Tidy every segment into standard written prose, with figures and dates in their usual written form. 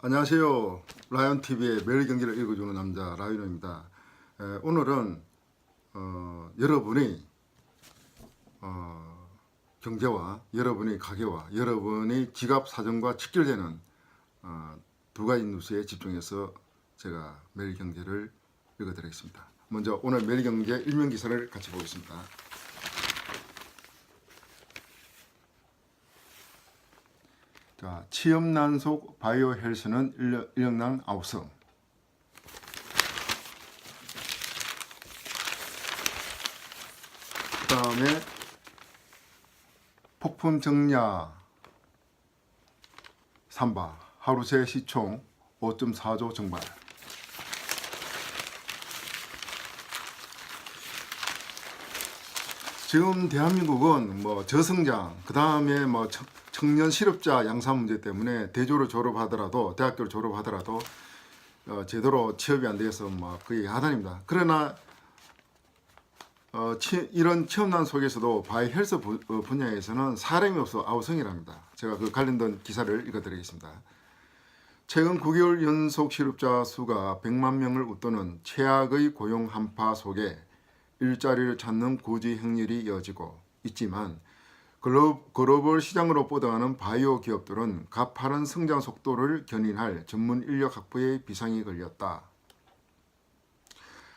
안녕하세요. 라이언TV의 매일 경기를 읽어주는 남자 라이언입니다. 오늘은 여러분의 경제와 여러분의 가계와 여러분의 지갑 사정과 직결되는 두 가지 뉴스에 집중해서 제가 매일 경제를 읽어드리겠습니다. 먼저 오늘 매일 경제 일면 기사를 같이 보겠습니다. 자, 취업난속 바이오 헬스는 인력난 아우성. 그 다음에 폭품 정야 삼바 하루 새 시총 5.4조 정발. 지금 대한민국은 뭐 저성장, 그 다음에 뭐 청년 실업자 양산 문제 때문에 대졸을 졸업하더라도 대학교를 졸업하더라도 제대로 취업이 안 돼서 뭐 거의 하단입니다. 그러나 이런 취업난 속에서도 바이 헬스 분야에서는 사람이 없어 아우성이랍니다. 제가 그 관련된 기사를 읽어드리겠습니다. 최근 9개월 연속 실업자 수가 100만 명을 웃도는 최악의 고용 한파 속에 일자리를 찾는 고지 행렬이 이어지고 있지만 글로벌 시장으로 뻗어가는 바이오 기업들은 가파른 성장 속도를 견인할 전문 인력 확보에 비상이 걸렸다.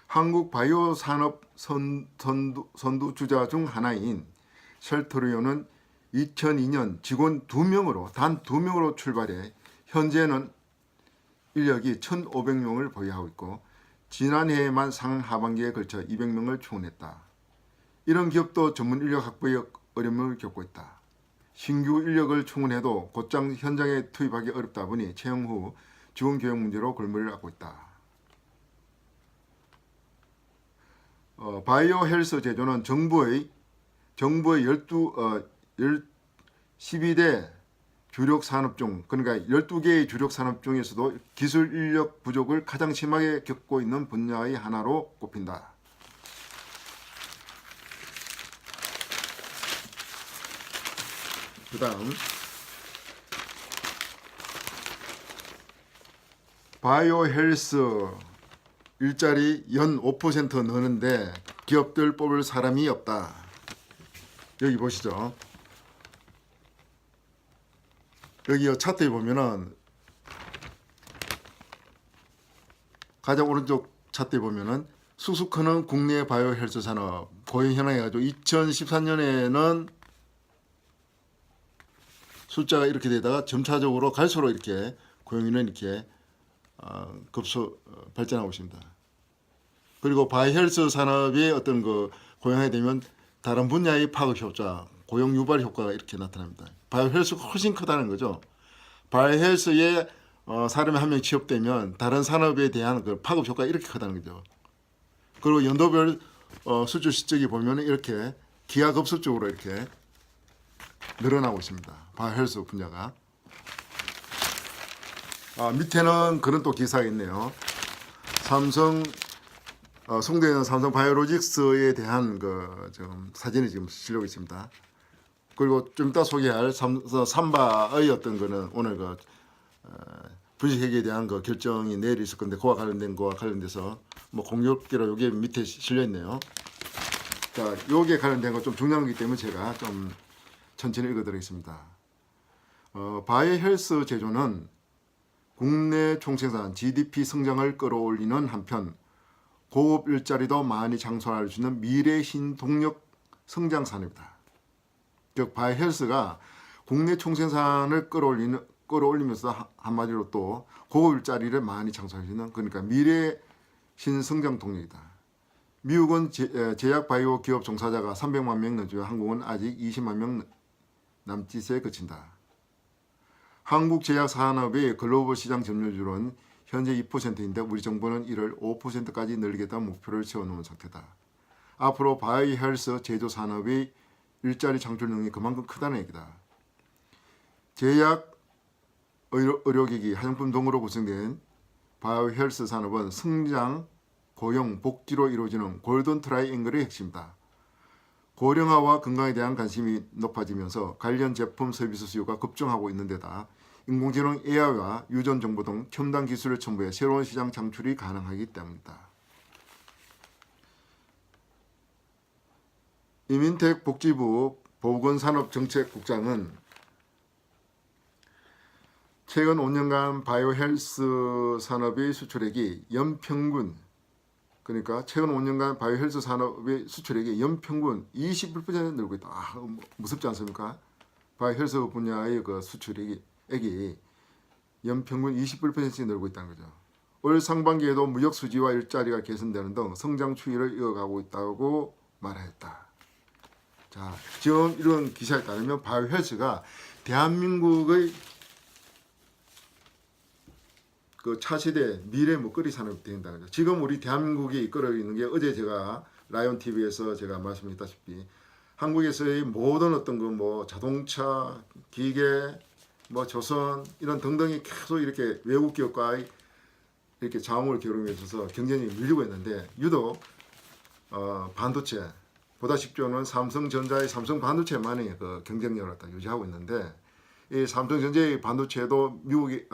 한국 바이오 산업 선두주자 중 하나인 셀트리온은 2002년 직원 2명으로 단 2명으로 출발해 현재는 인력이 1,500명을 보유하고 있고 지난해에만 상하반기에 걸쳐 200명을 충원했다. 이런 기업도 전문 인력 확보에 어려움을 겪고 있다. 신규 인력을 충원해도 곧장 현장에 투입하기 어렵다 보니 채용 후 직원 교육 문제로 골머리를 앓고 있다. 바이오 헬스 제조는 정부의 12대 주력 산업 중, 그러니까 12개의 주력 산업 중에서도 기술 인력 부족을 가장 심하게 겪고 있는 분야의 하나로 꼽힌다. 그 다음 바이오 헬스 일자리 연 5% 넣는데 기업들 뽑을 사람이 없다. 여기 보시죠. 여기 차트에 보면은 가장 오른쪽 차트에 보면은 수습하는 국내 바이오 헬스 산업 고용 현황 해가지고 2014년에는 숫자가 이렇게 되다가 점차적으로 갈수록 이렇게 고용인은 이렇게 급속 발전하고 있습니다. 그리고 바이헬스 산업이 어떤 그 고용하게 되면 다른 분야의 파급 효과, 고용 유발 효과가 이렇게 나타납니다. 바이헬스가 훨씬 크다는 거죠. 바이헬스에 사람이 한 명 취업되면 다른 산업에 대한 그 파급 효과가 이렇게 크다는 거죠. 그리고 연도별 수주 실적이 보면 이렇게 기하급수적으로 이렇게 늘어나고 있습니다. 바이헬스 분야가. 밑에는 그런 또 기사가 있네요. 송대는 삼성 바이오로직스에 대한 그 지금 사진이 지금 실리고 있습니다. 그리고 좀 이따 소개할 삼바의 어떤 거는 오늘 그 분식회계에 대한 그 결정이 내일 있을 건데 그와 관련된 거와 관련돼서 뭐 공교롭게로 여기 밑에 실려 있네요. 자, 요게 관련된 거 좀 중요한 거기 때문에 제가 좀 천천히 읽어드리겠습니다. 바이오 헬스 제조는 국내 총생산 GDP 성장을 끌어올리는 한편 고급 일자리도 많이 장소할 수 있는 미래 신동력 성장 산업이다. 즉 바이오 헬스가 국내 총생산을 끌어올리면서 한마디로 또 고급 일자리를 많이 장소할 수 있는, 그러니까 미래 신성장 동력이다. 미국은 제약 바이오 기업 종사자가 300만 명 넘지만 한국은 아직 20만 명 남짓에 그친다. 한국 제약 산업의 글로벌 시장 점유율은 현재 2%인데 우리 정부는 이를 5%까지 늘리겠다는 목표를 세워놓은 상태다. 앞으로 바이오 헬스 제조 산업의 일자리 창출 능력이 그만큼 크다는 얘기다. 제약, 의료기기, 화장품 등으로 구성된 바이오 헬스 산업은 성장, 고용, 복지로 이루어지는 골든 트라이앵글의 핵심이다. 고령화와 건강에 대한 관심이 높아지면서 관련 제품 서비스 수요가 급증하고 있는 데다 인공지능 AI와 유전 정보 등 첨단 기술을 첨부해 새로운 시장 창출이 가능하기 때문이다. 이민택 복지부 보건산업정책국장은 최근 5년간 바이오 헬스 산업의 수출액이 연평균, 그러니까 최근 5년간 바이오 헬스 산업의 수출액이 연평균 21% 늘고 있다. 무섭지 않습니까? 바이오 헬스 분야의 그 수출액이 연평균 21%씩 늘고 있다는 거죠. 올 상반기에도 무역 수지와 일자리가 개선되는 등 성장 추이를 이어가고 있다고 말했다. 자, 지금 이런 기사에 따르면 바이오 헬스가 대한민국의 그 차세대 미래 먹거리 산업이 된다는 거죠. 지금 우리 대한민국이 이끌어 있는 게 어제 제가 라이온 TV에서 제가 말씀드렸다시피 한국에서의 모든 어떤 그 뭐 자동차, 기계, 뭐 조선 이런 등등이 계속 이렇게 외국 기업과 이렇게 자원을 결합해 있어서 경쟁이 밀리고 있는데 유독 반도체 보다 쉽게는 삼성전자의 삼성 반도체만이 그 경쟁력을 유지하고 있는데 이 삼성전자의 반도체도 미국이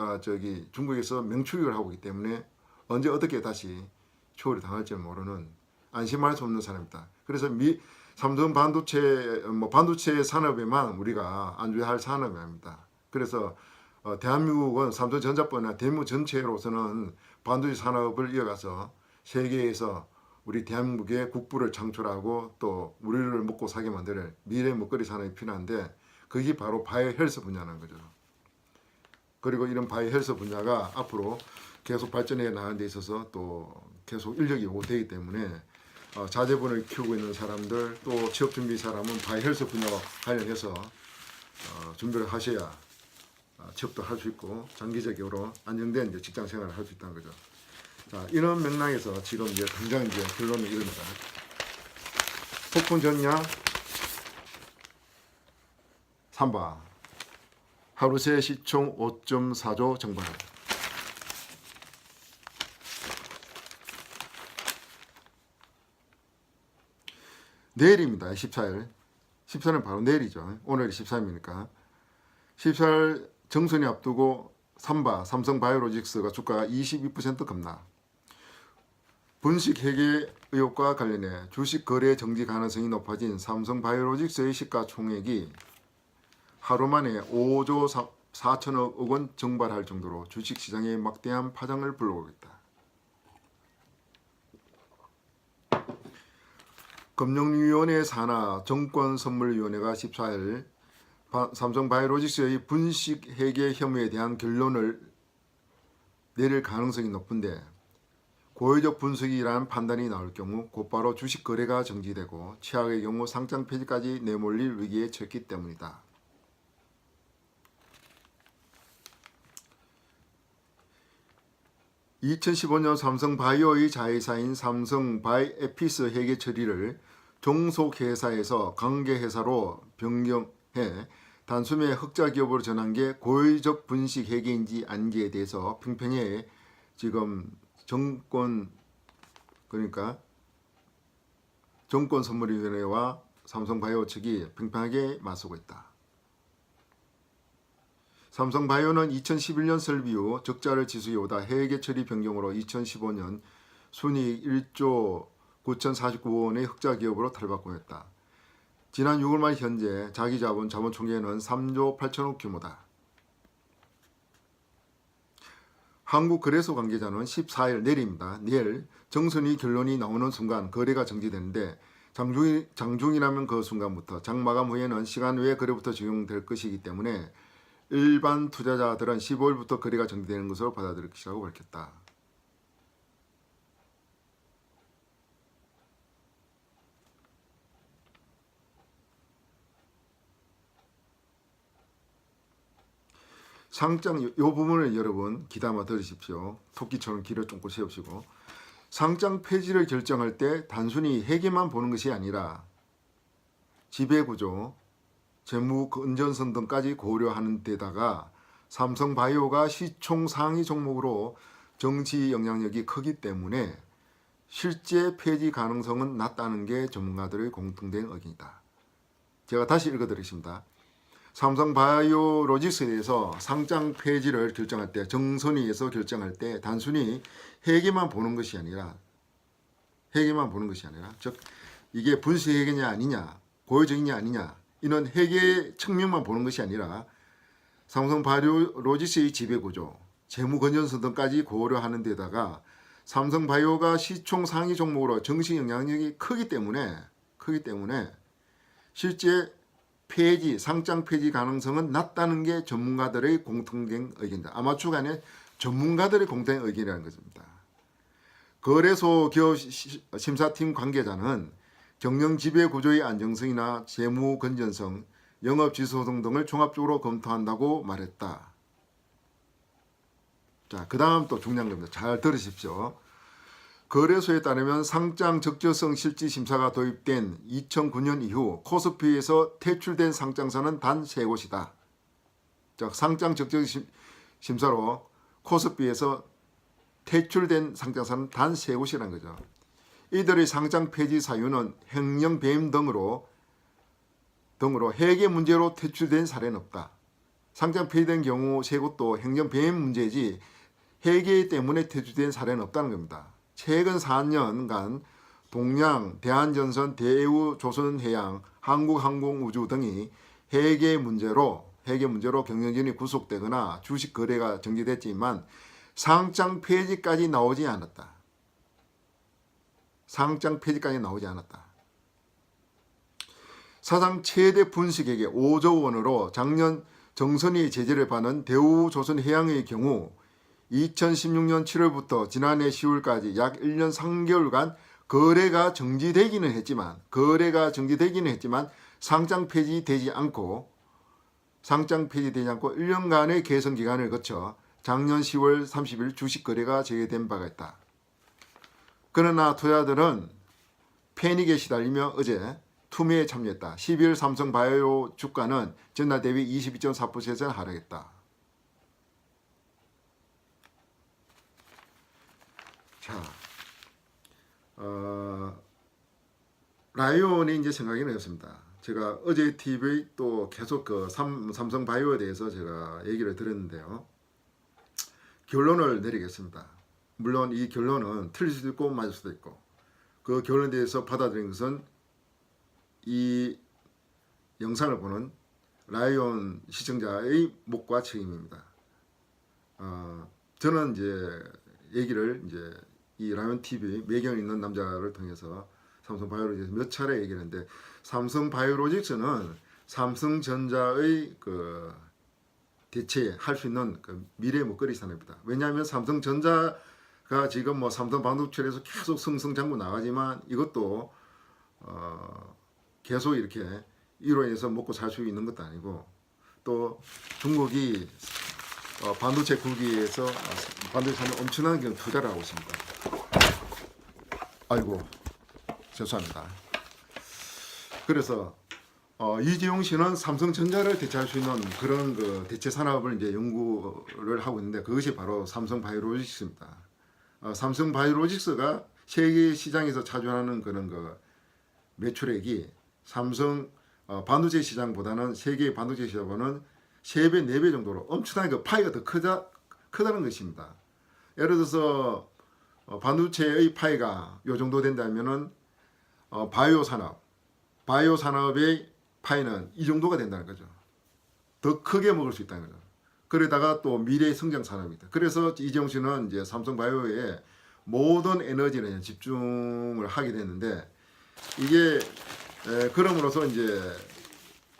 중국에서 명추격을 하고 있기 때문에 언제 어떻게 다시 추월이 당할지 모르는 안심할 수 없는 산업이다. 그래서 삼성 반도체 반도체 산업에만 우리가 안주할 산업이 아닙니다. 그래서 대한민국은 삼성전자뿐 아니라 대한민국 전체로서는 반도체 산업을 이어가서 세계에서 우리 대한민국의 국부를 창출하고 또 우리를 먹고 살게 만들 미래 먹거리 산업이 필요한데 그게 바로 바이오 헬스 분야라는 거죠. 그리고 이런 바이오 헬스 분야가 앞으로 계속 발전해 나가는 데 있어서 또 계속 인력이 요구되기 때문에 자제분을 키우고 있는 사람들 또 취업 준비 사람은 바이오 헬스 분야와 관련해서 준비를 하셔야 취업도 할 수 있고 장기적으로 안정된 이제 직장 생활을 할 수 있다는 거죠. 자, 이런 맥락에서 지금 이제 당장 이제 결론은 이럽니다. 폭풍 전야 3바 하루 새 시총 5.4조 정발. 내일입니다. 14일. 14일은 바로 내일이죠. 오늘이 13일이니까. 14일 정선이 앞두고 삼바 삼성바이오로직스가 주가가 22% 급락. 분식 회계 의혹과 관련해 주식 거래 정지 가능성이 높아진 삼성바이오로직스의 시가총액이 하루 만에 5조 4천억 원 증발할 정도로 주식시장에 막대한 파장을 불러오고 있다. 금융위원회 산하 정권선물위원회가 14일 삼성바이오로직스의 분식회계 혐의에 대한 결론을 내릴 가능성이 높은데 고의적 분석이라는 판단이 나올 경우 곧바로 주식 거래가 정지되고 최악의 경우 상장 폐지까지 내몰릴 위기에 처했기 때문이다. (2015년) 삼성바이오의 자회사인 삼성바이에피스 회계 처리를 종속회사에서 관계회사로 변경해 단숨에 흑자 기업으로 전한 게 고의적 분식 회계인지 아닌지에 대해서 평평에 지금 정권선물위원회와 삼성바이오 측이 평평하게 맞서고 있다. 삼성바이오는 2011년 설비 후 적자를 지수해 오다 회계 처리 변경으로 2015년 순이익 1조 9,049원의 흑자 기업으로 탈바꿈했다. 지난 6월 말 현재 자기자본 자본총계는 3조 8천억 규모다. 한국거래소 관계자는 14일 내일입니다. 내일 정선이 결론이 나오는 순간 거래가 정지되는데 장중이라면 그 순간부터 장마감 후에는 시간 외 거래부터 적용될 것이기 때문에 일반 투자자들은 15일부터 거래가 정지되는 것으로 받아들일 것이라고 밝혔다. 상장 이 부분을 여러분 귀담아 들으십시오. 토끼처럼 귀를 쫑긋 세우시고 상장 폐지를 결정할 때 단순히 회계만 보는 것이 아니라 지배구조, 재무 건전성 등까지 고려하는 데다가 삼성바이오가 시총 상위 종목으로 정치 영향력이 크기 때문에 실제 폐지 가능성은 낮다는 게 전문가들의 공통된 의견이다. 제가 다시 읽어드리겠습니다. 삼성바이오로직스에 대해서 상장 폐지를 결정할 때, 정선위에서 결정할 때 단순히 회계만 보는 것이 아니라 즉 이게 분수 회계냐 아니냐, 고효적이냐 아니냐, 이런 회계 측면만 보는 것이 아니라 삼성바이오로직스의 지배구조, 재무건전성 등까지 고려하는 데다가 삼성바이오가 시총 상위 종목으로 정시 영향력이 크기 때문에 실제 폐지, 상장 폐지 가능성은 낮다는 게 전문가들의 공통된 의견이다. 아마추어가 아니라 전문가들의 공통된 의견이라는 것입니다. 거래소 기업 심사팀 관계자는 경영 지배 구조의 안정성이나 재무 건전성, 영업 지속성 등을 종합적으로 검토한다고 말했다. 자, 그 다음 또 중요한 겁니다. 잘 들으십시오. 거래소에 따르면 상장 적절성 실질 심사가 도입된 2009년 이후 코스피에서 퇴출된 상장사는 단 3곳이다. 즉 상장 적절 심사로 코스피에서 퇴출된 상장사는 단 3곳이라는 거죠. 이들의 상장 폐지 사유는 횡령 배임 등으로 회계 문제로 퇴출된 사례는 없다. 상장 폐지된 경우 3곳도 횡령 배임 문제지 회계 때문에 퇴출된 사례는 없다는 겁니다. 최근 4년간 동양, 대한전선, 대우, 조선해양, 한국항공우주 등이 회계 문제로 경영진이 구속되거나 주식 거래가 정지됐지만 상장 폐지까지 나오지 않았다. 사상 최대 분식액의 5조 원으로 작년 정선위 제재를 받은 대우, 조선해양의 경우 2016년 7월부터 지난해 10월까지 약 1년 3개월간 거래가 정지되기는 했지만 상장 폐지되지 않고 1년간의 개선 기간을 거쳐 작년 10월 30일 주식 거래가 재개된 바가 있다. 그러나 투자자들은 패닉에 시달리며 어제 투매에 참여했다. 12일 삼성바이오 주가는 전날 대비 22.4% 하락했다. 자, 라이온이 이제 생각이 나였습니다. 제가 어제 TV 또 계속 그 삼성바이오에 대해서 제가 얘기를 드렸는데요. 결론을 내리겠습니다. 물론 이 결론은 틀릴 수도 있고 맞을 수도 있고 그 결론에 대해서 받아들인 것은 이 영상을 보는 라이온 시청자의 몫과 책임입니다. 저는 이제 얘기를 이제 이 라이온 TV 매경 있는 남자를 통해서 삼성바이오로직스 몇 차례 얘기했는데 삼성바이오로직스는 삼성전자의 그 대체할 수 있는 그 미래 먹거리 산업이다. 왜냐하면 삼성전자가 지금 뭐 삼성 반도체에서 계속 승승장구 나가지만 이것도 계속 이렇게 이로 인해서 먹고 살 수 있는 것도 아니고 또 중국이 반도체 굴기에서 반도체 산업 엄청난 투자를 하고 있습니다. 아이고 죄송합니다. 그래서 이재용 씨는 삼성전자를 대체할 수 있는 그런 그 대체 산업을 이제 연구를 하고 있는데 그것이 바로 삼성바이오로직스입니다. 삼성바이오로직스가 세계 시장에서 차지하는 그런 그 매출액이 삼성 반도체 시장보다는 세계 반도체 시장보다는 3배, 4배 정도로 엄청나게 그 파이가 더 크다는 것입니다. 예를 들어서 반도체의 파이가 요 정도 된다면은 바이오 산업의 파이는 이 정도가 된다는 거죠. 더 크게 먹을 수 있다는 거죠. 그러다가 또 미래의 성장 산업이다. 그래서 이재용 씨는 이제 삼성바이오에 모든 에너지를 집중을 하게 됐는데 이게 그럼으로써 이제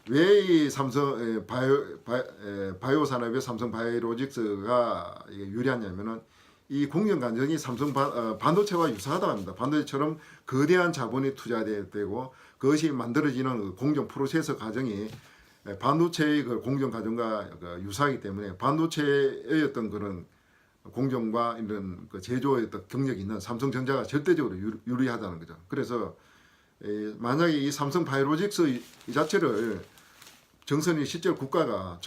왜 이 삼성 바이오 산업의 삼성바이오로직스가 유리하냐면은 이 공정 관정이 삼성 반도체와 유사하다고 합니다. 반도체처럼 거대한 자본이 투자되고 그것이 만들어지는 공정 프로세서 과정이 반도체의 그 공정 과정과 유사하기 때문에 반도체의 어떤 그런 공정과 이런 그 제조의 어떤 경력이 있는 삼성전자가 절대적으로 유리하다는 거죠. 그래서 만약에 이 삼성바이오로직스 이 자체를 정선이 실제 국가가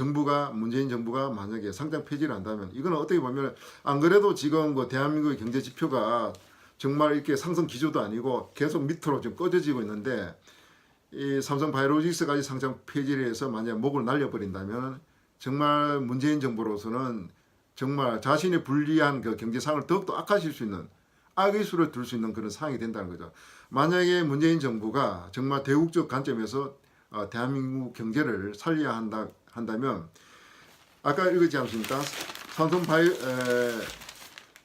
문재인 정부가 만약에 상장 폐지를 한다면 이거는 어떻게 보면 안 그래도 지금 그 대한민국의 경제 지표가 정말 이렇게 상승 기조도 아니고 계속 밑으로 좀 꺼져지고 있는데 이 삼성 바이오로직스까지 상장 폐지를 해서 만약 목을 날려버린다면 정말 문재인 정부로서는 정말 자신이 불리한 그 경제 상황을 더욱더 악화시킬 수 있는 악의 수를 둘 수 있는 그런 상황이 된다는 거죠. 만약에 문재인 정부가 정말 대국적 관점에서 대한민국 경제를 살려야 한다면 아까 읽었지 않습니까? 삼성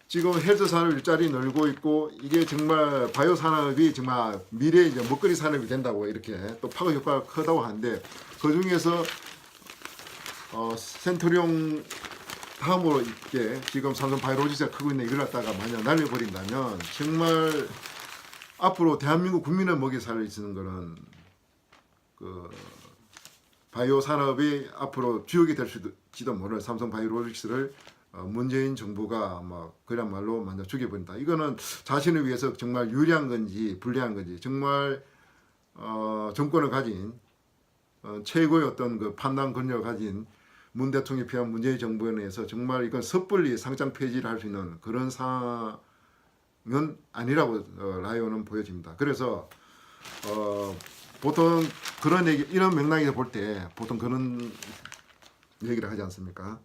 지금 헬스 산업 일자리 늘고 있고 이게 정말 바이오 산업이 정말 미래 이제 먹거리 산업이 된다고 이렇게 또 파급 효과가 크다고 하는데 그 중에서 센트리온 다음으로 있게 지금 삼성 바이오로직스가 크고 있는 이걸 갖다가 만약 날려버린다면 정말 앞으로 대한민국 국민을 먹여 살릴 수 있는 거는 그 바이오 산업이 앞으로 주역이 될 수도 모를 삼성 바이오로직스를 문재인 정부가 막 그야말로 만약 죽여버린다. 이거는 자신을 위해서 정말 유리한 건지 불리한 건지 정말 정권을 가진 최고의 어떤 그 판단 권력을 가진 문 대통령이 필요한 문재인 정부에 의해서 정말 이건 섣불리 상장 폐지를 할 수 있는 그런 상황은 아니라고 라이온은 보여집니다. 그래서 보통 그런 얘기 이런 맥락에서 볼 때 보통 그런 얘기를 하지 않습니까?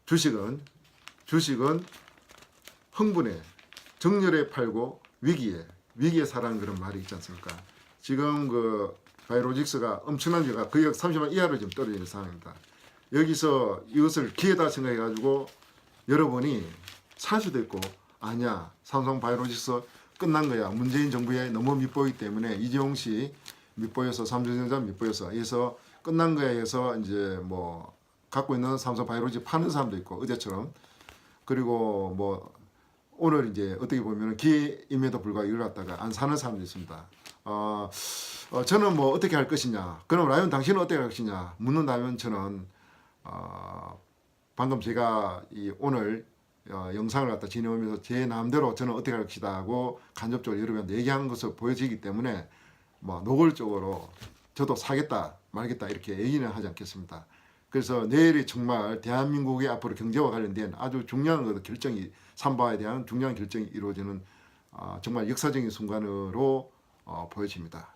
주식은 흥분에 정렬에 팔고 위기에 사라는 그런 말이 있지 않습니까? 지금 그 바이오로직스가 엄청난 주가 거의 30만 이하로 지금 떨어지는 상황입니다. 여기서 이것을 기회다 생각해 가지고 여러분이 살 수도 있고 아니야 삼성 바이오로직스 끝난 거야. 문재인 정부에 너무 밉보이기 때문에 이재용 씨 밉보여서 삼성전자 밉보여서 해서 끝난 거야 해서 이제 뭐 갖고 있는 삼성 바이오로직스 파는 사람도 있고 어제처럼 그리고 뭐 오늘 이제 어떻게 보면 기회임에도 불구하고 이걸 갖다가 안 사는 사람도 있습니다. 저는 뭐 어떻게 할 것이냐. 그럼 라이온 당신은 어떻게 할 것이냐 묻는다면 저는 방금 제가 오늘 영상을 갖다 진행하면서 제 마음대로 저는 어떻게 할 것이다 하고 간접적으로 여러분한테 얘기한 것으로 보여지기 때문에 뭐 노골적으로 저도 사겠다 말겠다 이렇게 얘기는 하지 않겠습니다. 그래서 내일이 정말 대한민국의 앞으로 경제와 관련된 아주 중요한 결정이 삼바에 대한 중요한 결정이 이루어지는 정말 역사적인 순간으로 보여집니다.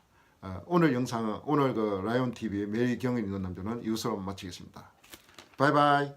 오늘 영상은 오늘 그 라이온 TV 매일 경연 있는 남자는 이것으로 마치겠습니다. 바이바이.